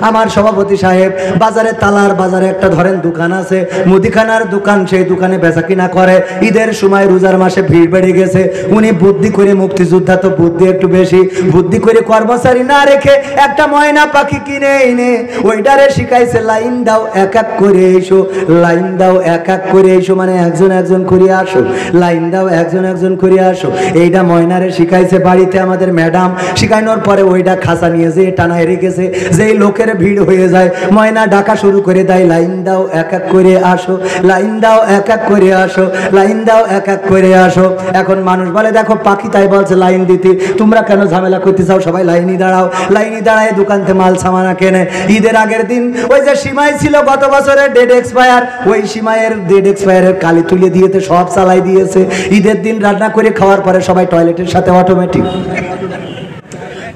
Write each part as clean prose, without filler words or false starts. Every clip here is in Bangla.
আমার সভাপতি সাহেব বাজারে তালার বাজারে একটা ধরেন দোকান আছে, মুদিখানার দোকান, সেই দোকানে বেচা কিনা করে। ঈদের সময় রোজার মাসে ভিড় বেড়ে গেছে, উনি বুদ্ধি করে, মুক্তিযোদ্ধা তো বুদ্ধি একটু বেশি, বুদ্ধি করে কর্মচারী না রেখে একটা ময়না পাখি কিনে এনে ওইটারে শিখাইছে লাইন দাও এক এক করে এসো, লাইন দাও এক এক করে এসো, মানে একজন একজন করে আসো, লাইন দাও একজন একজন করে আসো। এইটা ময়নারে শিখাইছে বাড়িতে আমাদের ম্যাডাম। শিখানোর পরে ওইটা খাঁচা নিয়ে যে টানায় রেখেছে, যেই লোকের ভিড় হয়ে যায় ময়না ডাকা শুরু করে দেয়, লাইন দাও এক এক করে আসো, লাইন দাও এক এক করে আসো, লাইন দাও এক এক করে আসো। এখন মানুষ বলে দেখো পাখি তাই বলছে লাইন দিতে, তোমরা কেন ঝামেলা করতে চাও, সবাই লাইনই দাঁড়াও। লাইনই দাঁড়ায় দোকানতে মাল সামানা কেনে। ঈদের আগের দিন ওই যে সিমাই ছিল গত বছরের ডেট এক্সপায়ার, ওই সিমাইয়ের ডেট এক্সপায়ারের কালি তুলে দিয়েছে, সব চালাই দিয়েছে। ঈদের দিন রান্না করে খাওয়ার পরে সবাই টয়লেটের সাথে অটোমেটিক।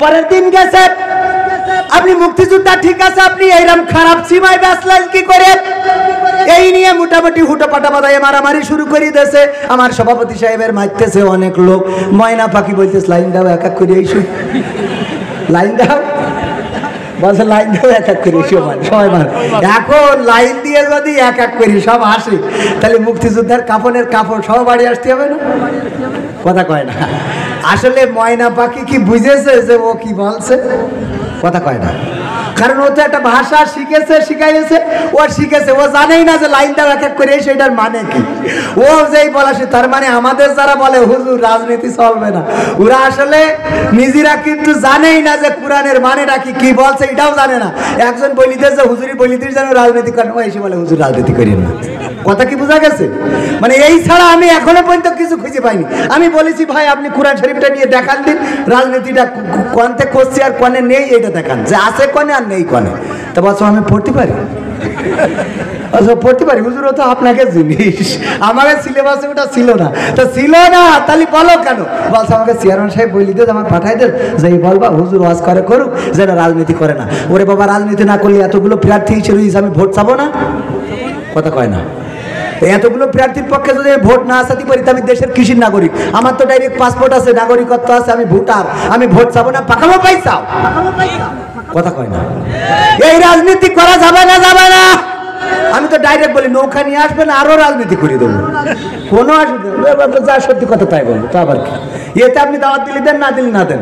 পরের দিন গেছে, আপনি মুক্তিযোদ্ধা ঠিক আছে, আপনি এইরকম খারাপ সিমাই বেচলেন কি করে? এই নিয়ে মোটামুটি হুটোপাটা বাদায় মারামারি শুরু করে দিয়েছে। আমার সভাপতি সাহেবের মারতেছে অনেক লোক। ময়না পাখি বলতেছে লাইন দাও এক এক করে এইসু, লাইন দাও বলছে লাইন দাও এক এক করে সবাই মানে। এখন লাইন দিয়ে যদি এক এক করি সব আসে, তাহলে মুক্তিযোদ্ধার কাফনের কাপড় সব বাড়ি আসতে হবে না? কথা কয় না। আসলে ময়না পাখি কি বুঝেছে যে ও কি বলছে? কথা কয় না, কারণ ও তো একটা ভাষা শিখেছে, শিখাইছে, ও শিখেছে, ও জানেই না যে লাইন দাও এক এক করে সেটার মানে কি। ও যেই বলাছে তার মানে আমাদের যারা বলে হুজুর রাজনীতি চলবে না, ওরা আসলে নিজেরা কিন্তু জানেই না যে কোরআনের মানেটা কি, কি বলছে এটাও জানে না। একজন বলিতে যে হুজুরি বলিতে যেন রাজনীতি করেন, ও এসে বলে হুজুর রাজনীতি করেন না। কথা কি বোঝা গেছে? মানে এই ছাড়া আমি এখনো পর্যন্ত কিছু খুঁজে পাইনি। আমি বলেছি ভাই আপনি কোরআন শরীফটা নিয়ে দেখান দিন, রাজনীতিটা কোনতে করছি আর কোনে নেই এটা দেখান, যে আছে কোনে আর নেই কোনে। তা বলছো আমি পড়তে পারি, পড়তে পারি হুজুর, তো আপনাকে জিনিস আমাকে সিলেবাসে ওটা ছিল না। তো ছিল না তাহলে বলো কেন? বলছে আমাকে চেয়ারম্যান সাহেব বলি দেন, আমার পাঠাই দেন, যে বলবা হুজুর ওয়াজ করে করুক, যেন রাজনীতি করে না। ওরে বাবা রাজনীতি না করলে এতগুলো প্রার্থী হিসেবে আমি ভোট চাবো না? কথা কয় না। এতগুলো প্রার্থীর পক্ষে যদি ভোট না আসাতে পারি, আমি দেশের কৃষির নাগরিক, আমার তো ডাইরেক্ট পাসপোর্ট আছে, নাগরিকত্ব আছে, আমি ভোটার, আমি ভোট চাবো না? পাকামো পাইছাও? কথা কয় না। এই রাজনীতি করা যাবে না, যাবে না। আমি তো ডাইরেক্ট বলি নৌকা নিয়ে আসবেন, আরো রাজনীতি করে দেবো, কোনো অসুবিধা যা সত্যি কথা তাই বলবো। তো আবার কি এতে আপনি দাওয়াত দিলে দেন, না দিলে না দেন।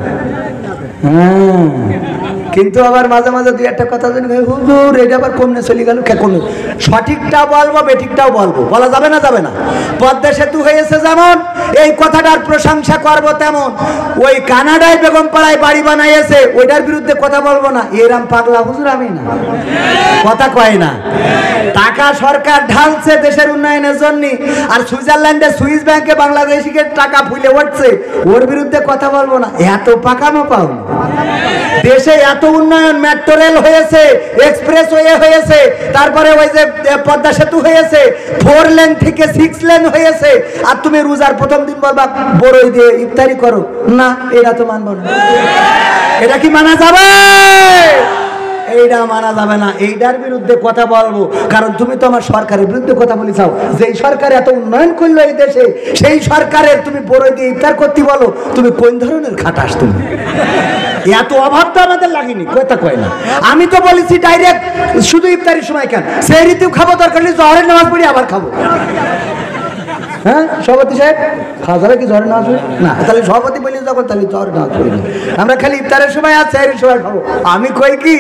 কিন্তু আবার মাঝে মাঝে দুই একটা কথা জানি হুজুর এটা আবার কমনে চলে গেল, কমনে সঠিকটাও বলবো বেঠিকটাও বলবো, বলা যাবে না, যাবে না। পদ্মা সেতু হয়েছে যেমন এই কথাটার প্রশংসা করবো তেমন, ওই কানাডায় বেগম পাড়ায় বাড়ি বানাইছে ওইটার বিরুদ্ধে কথা বলবো না। এরম পাগলা হুজুর আমি না। কথা কয় না। টাকা সরকার ঢালছে দেশের উন্নয়নের জন্য, আর সুইজারল্যান্ডে সুইস ব্যাংকে বাংলাদেশিকে টাকা ফুলে উঠছে, ওর বিরুদ্ধে কথা বলবো না। এত পাকামো পাও দেশে, এত উন্নয়ন, মেট্রো রেল হয়েছে, এক্সপ্রেস ওয়ে হয়েছে, তারপরে ওই যে পদ্মা সেতু হয়েছে, 4 লেন থেকে 6 লেন হয়েছে, আর তুমি রোজার প্রথম দিন বলবা বড়ই দিয়ে ইফতারি করো না? এটা তো মানবো না। এটা কি মানা যাবে? এইটা মানা যাবে না। এইটার বিরুদ্ধে কথা বলবো, কারণ তুমি তো আমার সরকারের বিরুদ্ধে কথা বলি চাও। যেই সরকার এত উন্নয়ন করলো এই দেশে, সেই সরকারের তুমি বড়ই দিয়ে ইফতার করতে বলো, তুমি কোন ধরনের খাটাস? তুমি এত অভাব তো আমাদের লাগেনি। কথা কয় না। আমি তো বলেছি ডাইরেক্ট শুধু ইফতারির সময় কেন, সেই রীতিও খাবো, দরকার নেই জহরের নামাজ পড়ি আবার খাবো। হ্যাঁ সভাপতি সাহেব খাওয়া যাবে কি জহরের নামাজ পড়ি না? তাহলে সভাপতি বলি যখন, তাহলে জহরের নামাজ পড়ি না, আমরা খালি ইফতারের সময় আর সেহরির সময় খাবো। আমি কই কি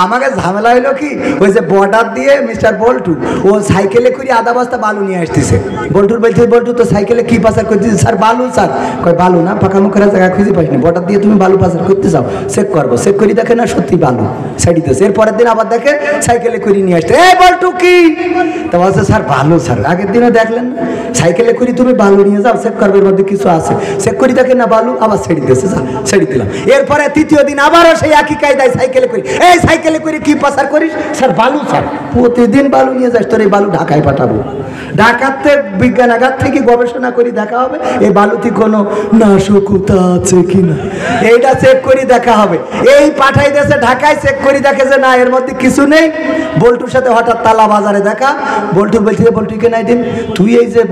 আমাকে ঝামেলা হইলো কি, ওই যে বর্ডার দিয়ে মিস্টার বল্টু ও সাইকেলে করে আধা বস্তা বালু নিয়ে আসতেছে। বল্টুর বলছে বল্টু তো সাইকেলে কি পাচার করতেছে? স্যার বালু। স্যার কয় বালু না, ফাঁকা মুখের জায়গা খুঁজে পাইনি, বর্ডার দিয়ে তুমি বালু পাচার করতে চাও, চেক করবো। চেক করি দেখে না সত্যি বালু সাইডিতেছে। এরপরের দিন আবার দেখে সাইকেলে করে নিয়ে আসতে, এই বল্টু কি? তা বলছে স্যার বালু। স্যার আগের দিনও দেখলেন সাইকেলে করে তুমি বালু নিয়ে যাও, চেক করবে এর মধ্যে কিছু আছে, চেক করি দেখে না বালু, আবার ছেড়ে দিয়েছে, ছেড়ে দিলাম। এরপরে তৃতীয় দিন আবারও সেই একই কায়দায় সাইকেলে করি, এই সাইকেলে করে কি পাচার করিস? স্যার বালু। স্যার প্রতিদিন বালু নিয়ে যাস, তোর এই বালু ঢাকায় পাঠাবো। ঢাকাতে বিজ্ঞানাগার থেকে গবেষণা করি দেখা হবে এই বালুতে কোনো নাশকতা আছে কিনা, এইটা চেক করি দেখা হবে। এই পাঠাই দিয়েছে ঢাকায়, চেক করি দেখে যে না এর মধ্যে কিছু নেই। বল্টুর সাথে হঠাৎ তালা বাজারে দেখা, বল্টু বলছে বল্টুকে নাই দিন তুই এই যে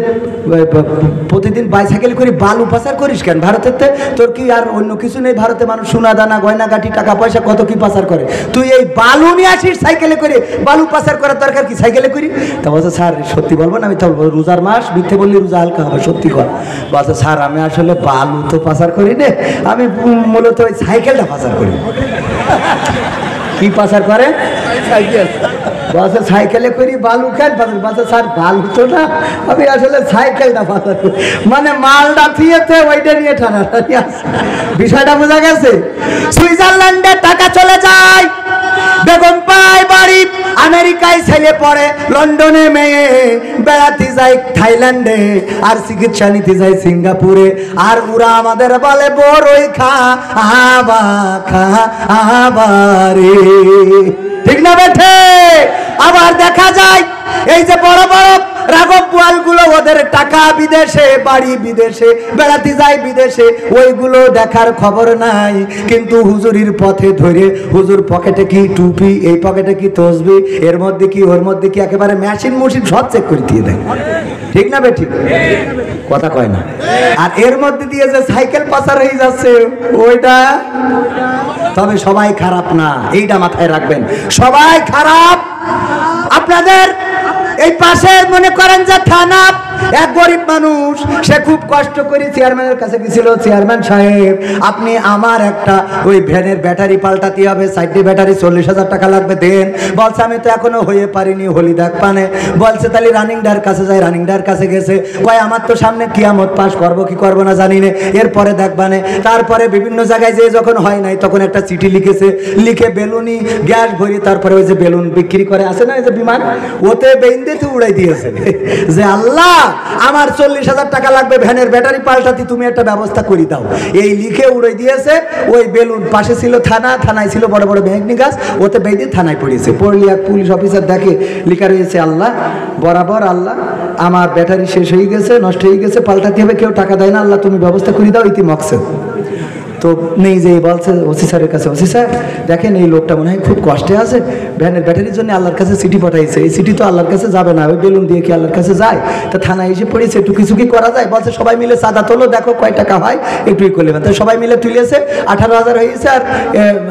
প্রতিদিন বাইসাইকেল করে বালু পাচার করিস কেন ভারতেতে? তোর কি আর অন্য কিছু নেই? ভারতে মানুষ সোনা দানা গয়নাগাটি টাকা পয়সা কত কি পাচার করে, তুই এই বালু নিয়ে আসিস সাইকেলে করে? বালু পাচার করার দরকার কি সাইকেলে করি? তা বলছে স্যার সত্যি বলবো না? আমি তো রোজার মাস, মিথ্যে বললি রোজা হালকা হবে, সত্যি কর। বলছে স্যার আমি আসলে বালু তো পাচার করি না, আমি মূলত ওই সাইকেলটা পাচার করি। কি পাচার করে? সাইকেল। বলছে সাইকেলে করি বালু কেন পাচার? বলছে স্যার বালু তো না, আমি আসলে সাইকেলটা পাচার করি, মানে মালটা থিয়েছে ওইটা নিয়ে টানাটানি আছে। বিষয়টা বোঝা গেছে? সুইজারল্যান্ডে টাকা চলে যায়, বেগম পায় বাড়ি, আমেরিকায় ছেলে পড়ে, লন্ডনে মেয়ে বেড়াতে যায় থাইল্যান্ডে, আর চিকিৎসা নিতে যায় সিঙ্গাপুরে, আর ওরা আমাদের বলে বড়ই খা আবা খা আবারে। ঠিক না বেঠে? আবার দেখা যায় এই যে বড় বড় রাঘব বোয়ালগুলো, ওদের টাকা বিদেশে, বাড়ি বিদেশে, বেড়াতে যায় বিদেশে, ওইগুলো দেখার খবর নাই, কিন্তু হুজুরির পথে ধরে হুজুর পকেটে কি টুপি, এই পকেটে কি তসবি, এর মধ্যে কি ওর মধ্যে কি, একেবারে মেশিন মুশিন সব চেক করে দিয়ে দেয়। ঠিক না বেঠিক? কথা কয় না। আর এর মধ্যে দিয়ে যে সাইকেল পাচার হয়ে যাচ্ছে ওইটা, তবে সবাই খারাপ না, এইটা মাথায় রাখবেন, সবাই খারাপ। আপনাদের এই পাশে মনে করেন যে থানা, এক গরিব মানুষ, সে খুব কষ্ট করে চেয়ারম্যানের কাছে গেছিল, চেয়ারম্যান সাহেব আপনি আমার একটা ওই ভ্যানের ব্যাটারি পাল্টাতে হবে, সাইডে ব্যাটারি 40,000 টাকা লাগবে, দেন। বলছে আমি তো এখনো হয়ে পারিনি, হলি দেখ পানে। বলছে তাহলে রানিং ডার কাছে যাই, রানিং ডার কাছে গেছে, কয় আমার তো সামনে কিয়ামত, পাস করবো কি করবো না জানি না, এরপরে দেখবানে। তারপরে বিভিন্ন জায়গায় যে যখন হয় নাই তখন একটা চিঠি লিখেছে, লিখে বেলুনি গ্যাস ভরি, তারপরে ওই যে বেলুন বিক্রি করে আছে না এই যে বিমান, ওতে বেইন্দে তো উড়াই দিয়েছে যে আল্লাহ আমার 40,000 টাকা লাগবে ভ্যানের ব্যাটারি পাল্টাতে, তুমি একটা ব্যবস্থা করে দাও, এই লিখে উড়াই দিয়েছে। ওই বেলুন পাশে ছিল থানা, থানায় ছিল বড় বড় মেঘনি গাছ, ওতে বেঁধে থানায় পড়িয়েছে। পড়লি এক পুলিশ অফিসার দেখে লেখা রয়েছে আল্লাহ বরাবর, আল্লাহ আমার ব্যাটারি শেষ হয়ে গেছে, নষ্ট হয়ে গেছে, পাল্টাতে হবে, কেউ টাকা দেয় না, আল্লাহ তুমি ব্যবস্থা করে দাও, ইতি মকসেদ। তো নেই যে বলছে ওসি স্যারের কাছে, ওসি স্যার দেখেন এই লোকটা মনে হয় খুব কষ্টে আছে, ভ্যানের ব্যাটারির জন্য আল্লাহর কাছে চিঠি পাঠাইছে, এই চিঠি তো আল্লাহর কাছে যাবে না, ওই বেলুন দিয়ে কি আল্লাহর কাছে যায়? তা থানায় এসে পড়েছে, একটু কিছু কি করা যায়? বলছে সবাই মিলে চাঁদা তোলো, দেখো কয় টাকা হয়, একটু করে নেবেন। তো সবাই মিলে তুলেছে, 18,000 হয়েছে, আর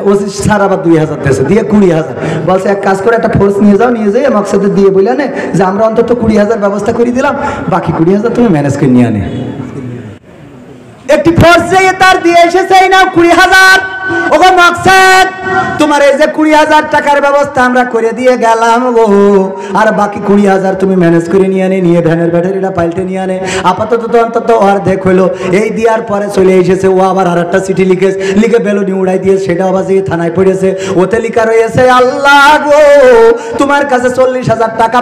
ওসি স্যার আবার 2,000 দিয়েছে, দিয়ে 20,000। বলছে এক কাজ করে একটা ফোর্স নিয়ে যাও, নিয়ে যাই মকসদে দিয়ে বলে নে যে আমরা অন্তত 20,000 ব্যবস্থা করে দিলাম, বাকি 20,000 তুমি ম্যানেজ করে নিয়ে আনে। একটি ফোর্স যেয়ে তার দিয়ে এসেছে এই নাও 20,000, ওগো মকসদ তোমার এই যে 20,000 টাকার ব্যবস্থা আমরা করে দিয়ে গেলাম গো, আর বাকি 20,000 তুমি ম্যানেজ করে নিয়ে আনে, নিয়ে ভ্যানের ব্যাটারিটা পাল্টে নিয়ে আনে। আপাতত তো অন্তত অর্ধেক হলো, এই দেওয়ার পরে চলে এসেছে ও আবার আর একটা চিঠি লিখে বেলুনি উড়াই দিয়ে সেটা আবার যে থানায় পড়েছে, ওতে লিখা রয়েছে আল্লাহ গো তোমার কাছে 40,000 টাকা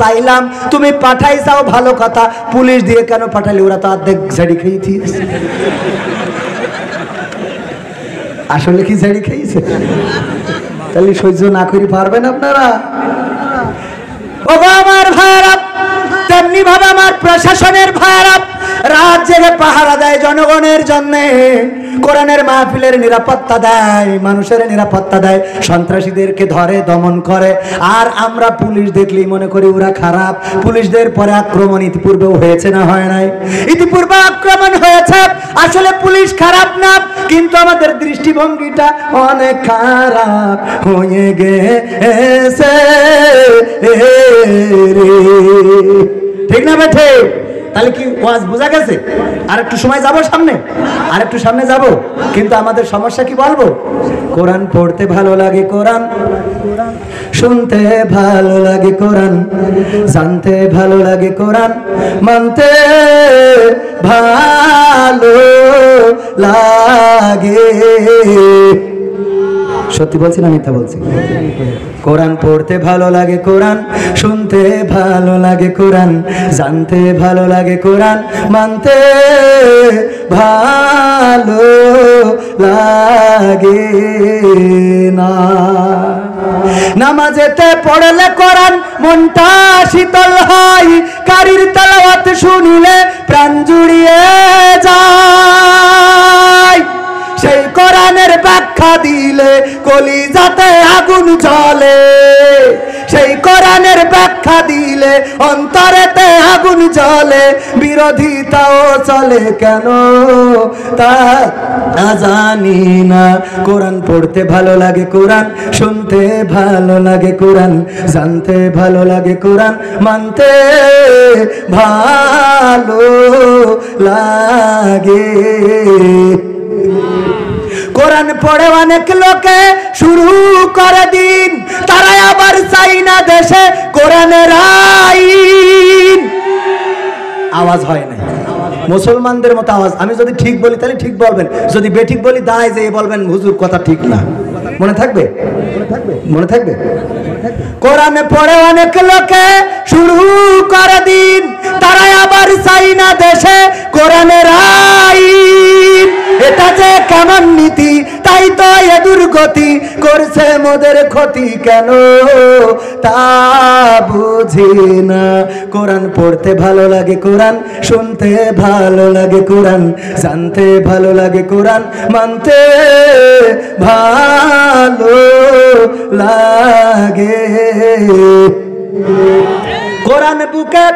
চাইলাম, তুমি পাঠাইছাও ভালো কথা, পুলিশ দিয়ে কেন পাঠালে? ওরা তো অর্ধেক ঝাড়ি খেয়ে দিয়েছে। আসলে কি ঝাড়ি খেয়েছে? তাহলে সহ্য না করে পারবেন আপনারা? ও আমার ভাইরা, তেমনি ভাবে আমার প্রশাসনের ভাইরা রাত জেগে পাহারা দেয় জনগণের জন্য, কোরআনের মাহফিলের নিরাপত্তা দেয়, মানুষের নিরাপত্তা দেয়, সন্ত্রাসীদেরকে ধরে দমন করে। আর আমরা পুলিশ দেখলেই মনে করি ওরা খারাপ। পুলিশদের পরে আক্রমণ ইতিপূর্বেও হয়েছে না হয় নাই? ইতিপূর্বে আক্রমণ হয়েছে, আসলে পুলিশ খারাপ না, কিন্তু আমাদের দৃষ্টিভঙ্গিটা অনেক খারাপ হয়ে গেছে। ঠিক না বেঠে? তাহলে কি ওয়াজ বোঝা গেছে? আর একটু সময় যাব সামনে, আর একটু সামনে যাব, কিন্তু আমাদের সমস্যা কি বলবো? কোরআন পড়তে ভালো লাগে, কোরআন শুনতে ভালো লাগে, কোরআন জানতে ভালো লাগে, কোরআন মানতে ভালো লাগে। সত্যি বলছি না মিথ্যা বলছি? কোরআন পড়তে ভালো লাগে, কোরআন শুনতে ভালো লাগে, কোরআন জানতে ভালো লাগে, কোরআন মানতে ভালো লাগে না। নামাজেতে পড়লে কোরআন মনটা শীতল হয়, কারির তেলাওয়াত শুনিলে প্রাণ জুড়িয়ে যায়, সেই কোরআনের ব্যাখ্যা দিলে কলিজাতে আগুন জ্বলে, সেই কোরআনের ব্যাখ্যা দিলে অন্তরেতে আগুন জ্বলে, বিরোধিতাও চলে কেন তা জানি না। কোরআন পড়তে ভালো লাগে, কোরআন শুনতে ভালো লাগে, কোরআন জানতে ভালো লাগে, কোরআন মানতে ভালো লাগে। কোরআন পড়ে অনেক লোকে শুরু করে দিন, তারা আবার চাই না দেশে কোরআনের আইন। আওয়াজ হয় না মুসলমানদের মতো আওয়াজ। আমি যদি ঠিক বলি তাহলে ঠিক বলবেন, যদি বেঠিক বলি দাঁড়ায় যেয়ে বলবেন হুজুর কথা ঠিক না। মনে থাকবে? মনে থাকবে? কোরআনে পড়ে অনেক লোকে শুরু করে দিন, তারা আবার চাই না দেশে কোরআনের আইন। এটা যে কেমন নীতি, তাই তো এ দুর্গতি করছে মোদের ক্ষতি কেন তা বুঝি না। কোরআন পড়তে ভালো লাগে, কোরআন শুনতে ভালো লাগে, কোরআন জানতে ভালো লাগে, কোরআন মানতে ভালো লাগে। কোরআন বুকে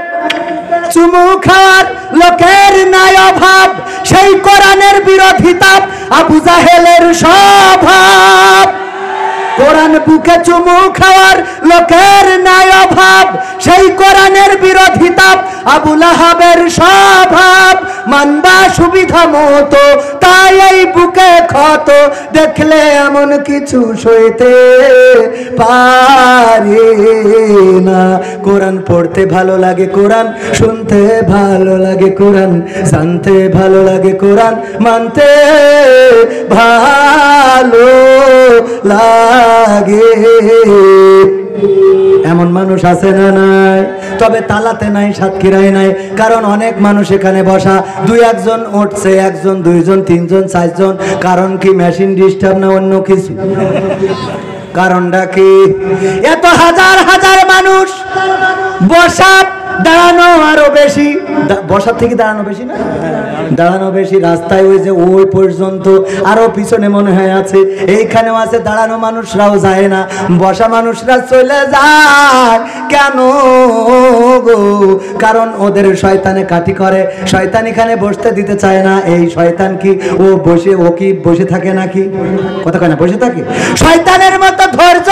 চুমু খাওয়ার লোকের নাই অভাব, সেই কোরআনের বিরোধিতা আবু জাহেলের স্বভাব। কোরআন বুকে চুমু খাওয়ার লোকের নাই অভাব, সেই কোরআনের বিরোধিতা আবু লাহাবের স্বভাব। মানবা সুবিধা মতো তাই এই বুকে ক্ষত, দেখলে এমন কিছু সইতে পারে না। কোরআন পড়তে ভালো লাগে, কোরআন শুনতে ভালো লাগে, কোরআন জানতে ভালো লাগে, কোরআন মানতে ভালো লাগে। এমন মানুষ আছে না নাই? তবে তালাতে নাই, সাতক্ষীরায় নাই, কারণ অনেক মানুষ এখানে বসা। দুই একজন উঠছে, একজন দুইজন তিনজন চারজন। কারণ কি মেশিন ডিস্টার্ব না অন্য কিছু? কারণটা কি? এত হাজার হাজার মানুষ বসা, দাঁড়ানো আরো বেশি। বসার থেকে দাঁড়ানো বেশি না? দাঁড়ানো বেশি। রাস্তায় ওই যে ওই পর্যন্ত, আরো পিছনে মনে হয় আছে, এইখানেও আছে। দাঁড়ানো মানুষরাও যায় না, বসা মানুষরা চলে যায় কেন গো? কারণ ওদের শয়তানে কাঠি করে, শয়তান এখানে বসতে দিতে চায় না। এই শয়তান কি ও বসে, ও কি বসে থাকে নাকি? কথা কয় না বসে থাকে? শয়তানের মতো ধৈর্য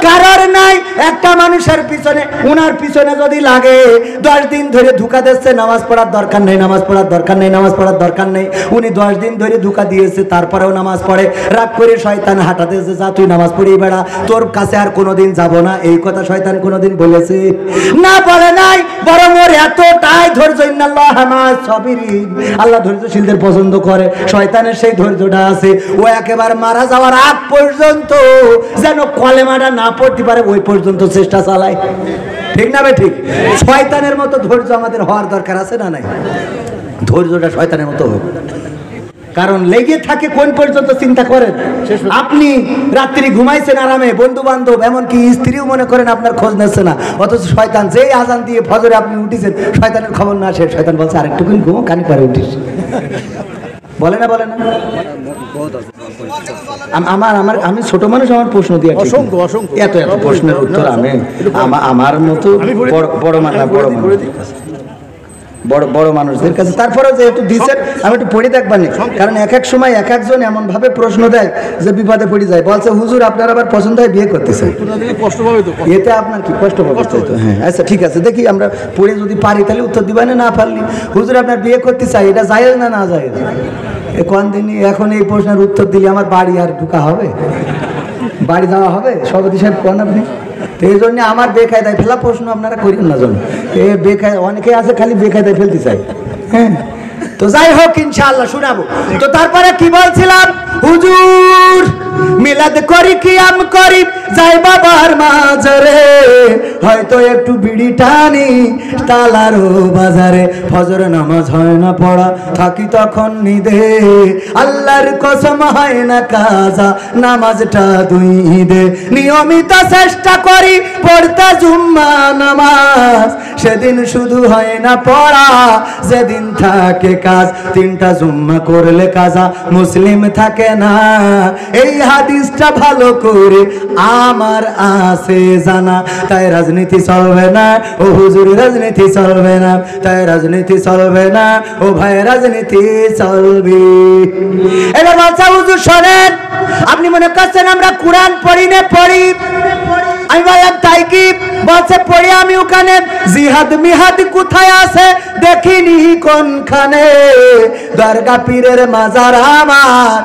কারোর নাই। একটা মানুষের পিছনে, উনার পিছনে যদি লাগে 10 দিন ধরে ধোঁকা দিচ্ছে, নামাজ পড়ার দরকার নেই, নামাজ পড়ার দরকার নেই, নামাজ পড়ার দরকার নেই। উনি 10 দিন ধরে ধোঁকা দিয়েছে, তারপরেও নামাজ পড়ে। রাগ করে শয়তান হাঁটাতে যে যা তুই নামাজ পড়েই বেড়া, তোর কাছে আর কোনোদিন যাব না। এই কথা শয়তান কোনোদিন বলেছে না? বলে নাই। বরং ওর এতটাই ধৈর্য, ইন্নাল্লাহ মা'আস সাবিরিন, আল্লাহ ধৈর্যশীলদের পছন্দ করে। শয়তানের সেই ধৈর্যটা আছে। ও একেবারে মারা যাওয়ার আগ পর্যন্ত যেন কলেমাটা না পড়তে পারে, ওই পর্যন্ত চেষ্টা চালায়। ঠিক না বে ঠিক? শয়তানের মতো ধৈর্য আমাদের হওয়ার দরকার আছে না নাই? ধৈর্যটা শয়তানের মতো হোক। কারণ লেগে থাকে কোন পর্যন্ত চিন্তা করেন। আপনি রাত্রি ঘুমাইছেন আরামে, বন্ধু বান্ধব এমনকি স্ত্রীও মনে করেন আপনার খোঁজ নিচ্ছে না, অথচ শয়তান যেই আজান দিয়ে ফজরে আপনি উঠেছেন, শয়তানের খবর না আসে, শয়তান বলছে আরেকটুকুন ঘুমো, কানি পরে উঠিস। বলে না? বলে না? আমি ছোট মানুষ, আমার প্রশ্ন দিয়ে এত এত প্রশ্নের উত্তর আমি আমার মতো বড় মানুষদের কাছে, তারপরে যে একটু দিচ্ছেন আমি একটু পড়ে দেখবানি। কারণ এক এক সময় এক একজন এমন ভাবে প্রশ্ন দেয় যে বিপদে পড়ে যায়। বলছে হুজুর আপনার আবার পছন্দ হয় বিয়ে করতে চাই, এতে আপনার কি কষ্ট পাবে? তো হ্যাঁ, আচ্ছা ঠিক আছে, দেখি আমরা পড়ে যদি পারি তাহলে উত্তর দিবা, না পারলি হুজুর আপনার বিয়ে করতে চাই, এটা জায়েজ না না জায়েজ? কোন দিনই এখন এই প্রশ্নের উত্তর দিলে আমার বাড়ি আর ঢুকা হবে, বাড়ি যাওয়া হবে? সভাপতি সাহেব কোন আপনি? এই জন্য আমার বেকায়দায় ফেলা প্রশ্ন আপনারা করেন না জন। এ অনেকে আছে খালি বেকায়দায় ফেলতে চাই। হ্যাঁ, তো যাই হোক ইনশাআল্লাহ শোনাবো। তো তারপরে কি বলছিলাম? হুজুর মিলাদ করি কিয়াম করি যাই বাবার মাঝরে, হয়তো একটু বিড়ি টানি তালারো বাজারে, ফজর নামাজ হয় না পড়া, থাকি তখন নিদে, আল্লাহর কসম হয় না কাজা নামাজটা দুই ঈদে, নিয়মিত চেষ্টা করি পড়তে জুম্মা নামাজ, সেদিন শুধু হয় না পড়া যেদিন থাকে কাজ, 3টা জুম্মা করলে কাজা মুসলিম থাকে না, এই হাদিসটা ভালো করে আমার আছে জানা, তাই রাজনীতি চলবে না ও হুজুর, রাজনীতি চলবে না, তাই রাজনীতি চলবে না ও ভাই, রাজনীতি চলবে। এবার বলছে হুজুর শোনেন, আপনি মনে করছেন আমরা কোরআন পড়ি না? পড়ি। আমি বললাম তাই কি? বলছে পড়ি আমি, ওখানে জিহাদ মিহাদ কোথায় আছে দেখিনি কোনখানে, দরগা পীরের মাজার আমার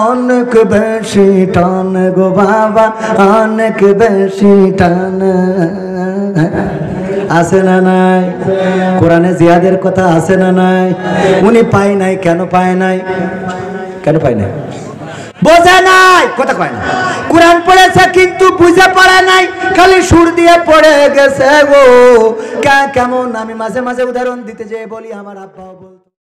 অনেক বেশি টান গো বাবা, অনেক বেশি টান। আছে না নাই? কোরআনে জিহাদের কথা আছে না নাই? উনি পায় নাই, কেন পায় নাই? কেন পায় নাই? বোঝে নাই, কথা কয় না। কোরআন পড়েছে কিন্তু বুঝে পড়ে নাই, খালি সুর দিয়ে পড়ে গেছে গো। কেমন আমি মাঝে মাঝে উদাহরণ দিতে যেয়ে বলি, আমার আব্বাও বলতো